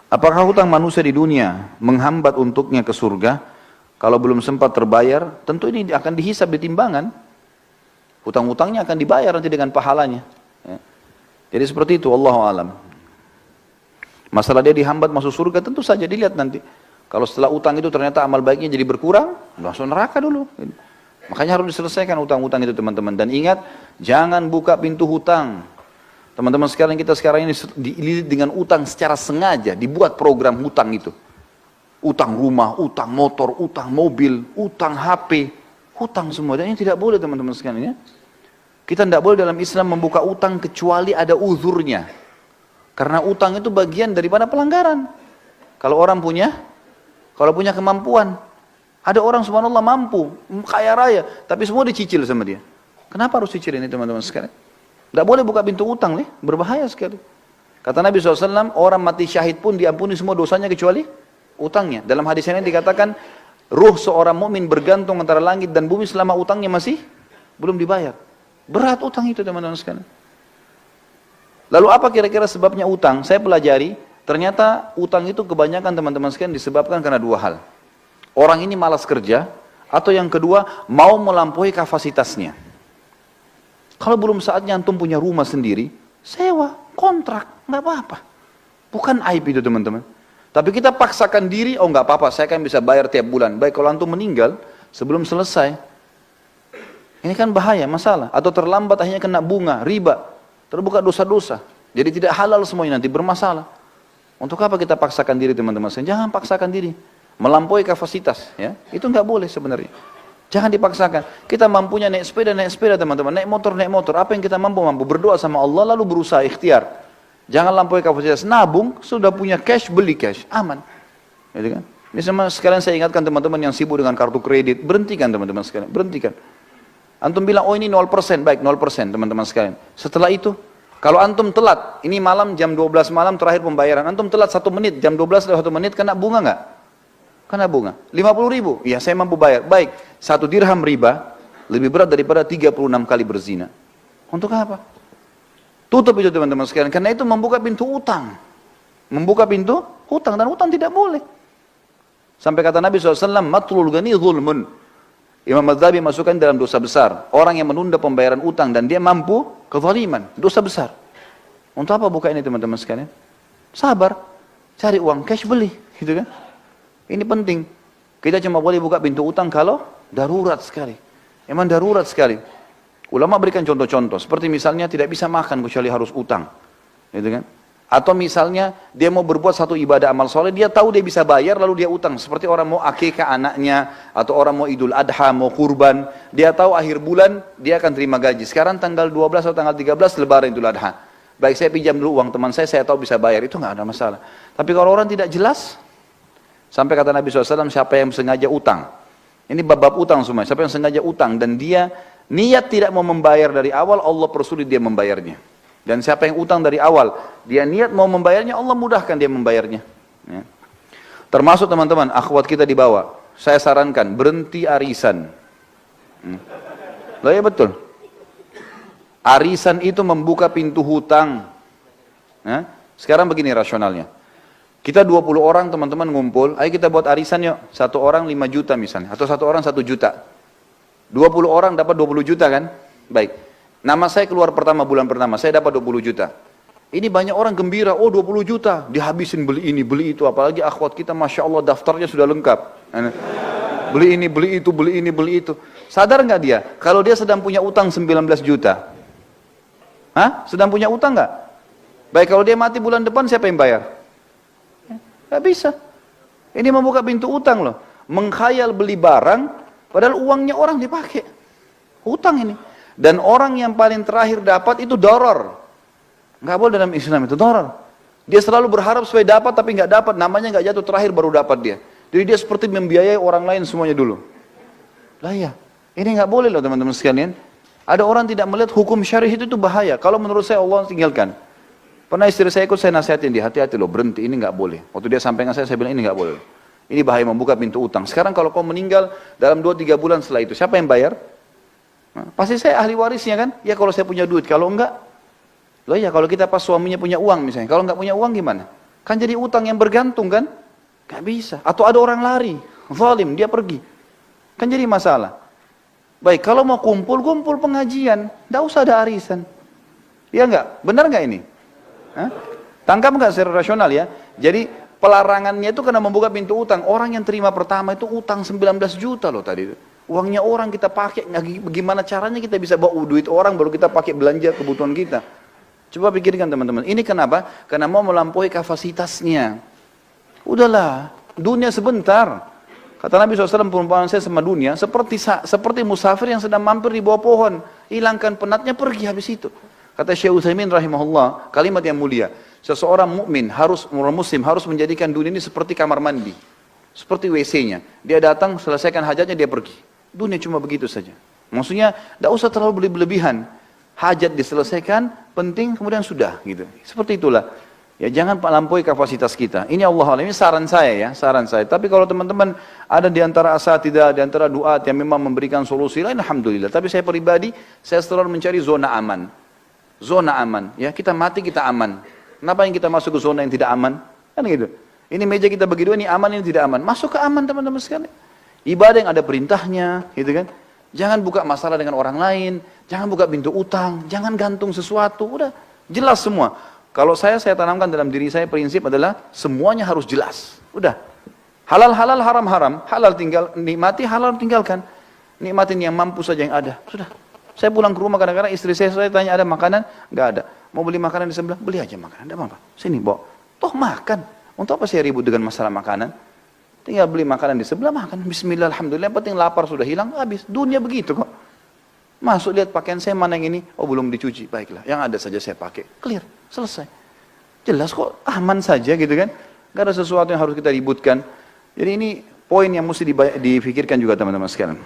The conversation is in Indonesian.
Apakah hutang manusia di dunia menghambat untuknya ke surga? Kalau belum sempat terbayar, tentu ini akan dihisab di timbangan. Hutang-hutangnya akan dibayar nanti dengan pahalanya. Ya. Jadi seperti itu, wallahu alam. Masalah dia dihambat masuk surga, tentu saja dilihat nanti. Kalau setelah utang itu ternyata amal baiknya jadi berkurang, langsung neraka dulu. Makanya harus diselesaikan hutang-hutang itu teman-teman. Dan ingat, jangan buka pintu hutang. Teman-teman sekalian, kita sekarang ini dililit dengan utang secara sengaja, dibuat program hutang itu. Utang rumah, utang motor, utang mobil, utang HP, hutang semua. Dan ini tidak boleh teman-teman sekalian ya. Kita tidak boleh dalam Islam membuka utang kecuali ada uzurnya. Karena utang itu bagian daripada pelanggaran. Kalau orang punya, kalau punya kemampuan. Ada orang subhanallah mampu, kaya raya, tapi semua dicicil sama dia. Kenapa harus cicil ini teman-teman sekalian? Tidak boleh buka pintu utang nih, berbahaya sekali. Kata Nabi SAW, orang mati syahid pun diampuni semua dosanya kecuali utangnya. Dalam hadis ini dikatakan, ruh seorang mukmin bergantung antara langit dan bumi selama utangnya masih belum dibayar. Berat utang itu teman-teman sekalian. Lalu apa kira-kira sebabnya utang? Saya pelajari, ternyata utang itu kebanyakan teman-teman sekalian disebabkan karena dua hal. Orang ini malas kerja, atau yang kedua, mau melampaui kapasitasnya. Kalau belum saatnya antum punya rumah sendiri, sewa, kontrak, nggak apa-apa. Bukan aib itu teman-teman. Tapi kita paksakan diri, oh nggak apa-apa, saya kan bisa bayar tiap bulan. Baik kalau antum meninggal, sebelum selesai, ini kan bahaya, masalah. Atau terlambat akhirnya kena bunga, riba, terbuka dosa-dosa. Jadi tidak halal semuanya nanti, bermasalah. Untuk apa kita paksakan diri teman-teman? Jangan paksakan diri. Melampaui kapasitas, ya itu nggak boleh sebenarnya. Jangan dipaksakan. Kita mampunya naik sepeda teman-teman, naik motor. Apa yang kita mampu berdoa sama Allah lalu berusaha ikhtiar. Jangan lampaui kapasitas. Nabung, sudah punya cash beli cash, aman. Gitu kan? Ini sama sekalian saya ingatkan teman-teman yang sibuk dengan kartu kredit, berhentikan teman-teman sekalian, berhentikan. Antum bilang, oh ini 0%, baik 0% teman-teman sekalian. Setelah itu, kalau antum telat, ini malam jam 12 malam terakhir pembayaran, antum telat 1 menit, jam 12 lewat 1 menit, kena bunga nggak? Kena bunga. 50.000, ya saya mampu bayar. Baik, 1 dirham riba lebih berat daripada 36 kali berzina. Untuk apa? Tutup itu teman-teman sekalian. Karena itu membuka pintu utang. Membuka pintu hutang, dan hutang tidak boleh. Sampai kata Nabi SAW, matlul ghani zulmun. Imam Madzhabi masukkan dalam dosa besar. Orang yang menunda pembayaran utang dan dia mampu, kezaliman, dosa besar. Untuk apa buka ini teman-teman sekalian? Sabar, cari uang cash beli, gitu kan? Ini penting. Kita cuma boleh buka pintu utang kalau darurat sekali. Emang darurat sekali. Ulama berikan contoh-contoh. Seperti misalnya tidak bisa makan kecuali harus utang. Gitu kan? Atau misalnya dia mau berbuat satu ibadah amal soleh, dia tahu dia bisa bayar lalu dia utang. Seperti orang mau akikah anaknya, atau orang mau idul adha, mau kurban. Dia tahu akhir bulan dia akan terima gaji. Sekarang tanggal 12 atau tanggal 13 lebaran idul adha. Baik saya pinjam dulu uang teman saya tahu bisa bayar. Itu nggak ada masalah. Tapi kalau orang tidak jelas, sampai kata Nabi SAW, siapa yang sengaja utang. Ini bab-bab utang semua. Siapa yang sengaja utang dan dia niat tidak mau membayar dari awal, Allah persulit dia membayarnya. Dan siapa yang utang dari awal, dia niat mau membayarnya, Allah mudahkan dia membayarnya. Ya. Termasuk teman-teman, akhwat kita di bawah. Saya sarankan, berhenti arisan. Loh ya betul. Arisan itu membuka pintu hutang. Ya. Sekarang begini rasionalnya. Kita 20 orang teman-teman ngumpul, ayo kita buat arisan yuk. 1 orang 5 juta misalnya, atau 1 orang 1 juta. 20 orang dapat 20 juta kan? Baik. Nama saya keluar pertama, bulan pertama, saya dapat 20 juta. Ini banyak orang gembira, oh 20 juta, dihabisin beli ini, beli itu. Apalagi akhwat kita, Masya Allah daftarnya sudah lengkap. Beli ini, beli itu, beli ini, beli itu. Sadar nggak dia? Kalau dia sedang punya utang 19 juta. Hah? Sedang punya utang nggak? Baik, kalau dia mati bulan depan, siapa yang bayar? Nggak bisa. Ini membuka pintu utang loh. Mengkhayal beli barang, padahal uangnya orang dipakai. Hutang ini. Dan orang yang paling terakhir dapat itu doror. Nggak boleh dalam Islam itu doror. Dia selalu berharap supaya dapat tapi nggak dapat. Namanya nggak jatuh, terakhir baru dapat dia. Jadi dia seperti membiayai orang lain semuanya dulu. Lah ya, ini nggak boleh loh teman-teman sekalian. Ada orang tidak melihat hukum syar'i itu bahaya. Kalau menurut saya Allah tinggalkan. Pernah istri saya ikut, saya nasihatin dia, hati-hati loh, berhenti, ini nggak boleh. Waktu dia sampaikan saya bilang ini nggak boleh. Ini bahaya, membuka pintu utang. Sekarang kalau kau meninggal dalam 2-3 bulan setelah itu, siapa yang bayar? Nah, pasti saya ahli warisnya kan? Ya kalau saya punya duit, kalau enggak, loh ya kalau kita pas suaminya punya uang misalnya, kalau enggak punya uang gimana? Kan jadi utang yang bergantung kan? Gak bisa. Atau ada orang lari, zalim, dia pergi. Kan jadi masalah. Baik, kalau mau kumpul, kumpul pengajian. Tidak usah ada arisan. Iya enggak? Benar enggak ini? Hah? Tangkap enggak secara rasional ya? Jadi pelarangannya itu karena membuka pintu utang. Orang yang terima pertama itu utang 19 juta loh tadi. Uangnya orang kita pakai, bagaimana caranya kita bisa bawa duit orang baru kita pakai belanja kebutuhan kita. Coba pikirkan teman-teman. Ini kenapa? Karena mau melampaui kapasitasnya. Udahlah, dunia sebentar. Kata Nabi SAW, perumpamaan saya sama dunia seperti musafir yang sedang mampir di bawah pohon. Hilangkan penatnya, pergi habis itu. Kata Syekh Utsaimin rahimahullah, kalimat yang mulia. Seseorang mukmin orang muslim harus menjadikan dunia ini seperti kamar mandi. Seperti WC-nya. Dia datang, selesaikan hajatnya, dia pergi. Dunia cuma begitu saja. Maksudnya, tidak usah terlalu berlebihan. Hajat diselesaikan, penting, kemudian sudah. Gitu. Seperti itulah. Ya jangan melampaui kapasitas kita. Ini Allah Allah, ini saran saya ya, saran saya. Tapi kalau teman-teman ada di antara asatidzah, di antara duat yang memang memberikan solusi lain, alhamdulillah. Tapi saya pribadi, saya selalu mencari zona aman. Zona aman, ya kita mati kita aman. Kenapa yang kita masuk ke zona yang tidak aman? Kan gitu. Ini meja kita bagi dua, ini aman, ini tidak aman. Masuk ke aman teman-teman sekalian. Ibadah yang ada perintahnya, gitu kan. Jangan buka masalah dengan orang lain, jangan buka pintu utang, jangan gantung sesuatu, udah jelas semua. Kalau saya tanamkan dalam diri saya prinsip adalah semuanya harus jelas. Udah. Halal halal, haram haram, halal tinggal nikmati, haram tinggalkan. Nikmatin yang mampu saja yang ada. Sudah. Saya pulang ke rumah kadang-kadang istri saya tanya ada makanan, enggak ada. Mau beli makanan di sebelah, beli aja makanan, enggak apa-apa. Sini bawa. Toh makan. Untuk apa saya ribut dengan masalah makanan? Tinggal beli makanan di sebelah, makan. Bismillah, alhamdulillah, yang penting lapar sudah hilang, habis. Dunia begitu kok. Masuk lihat pakaian saya mana yang ini, oh belum dicuci, baiklah. Yang ada saja saya pakai, clear, selesai. Jelas kok, aman saja gitu kan. Gak ada sesuatu yang harus kita ributkan. Jadi ini poin yang mesti dipikirkan juga teman-teman sekalian.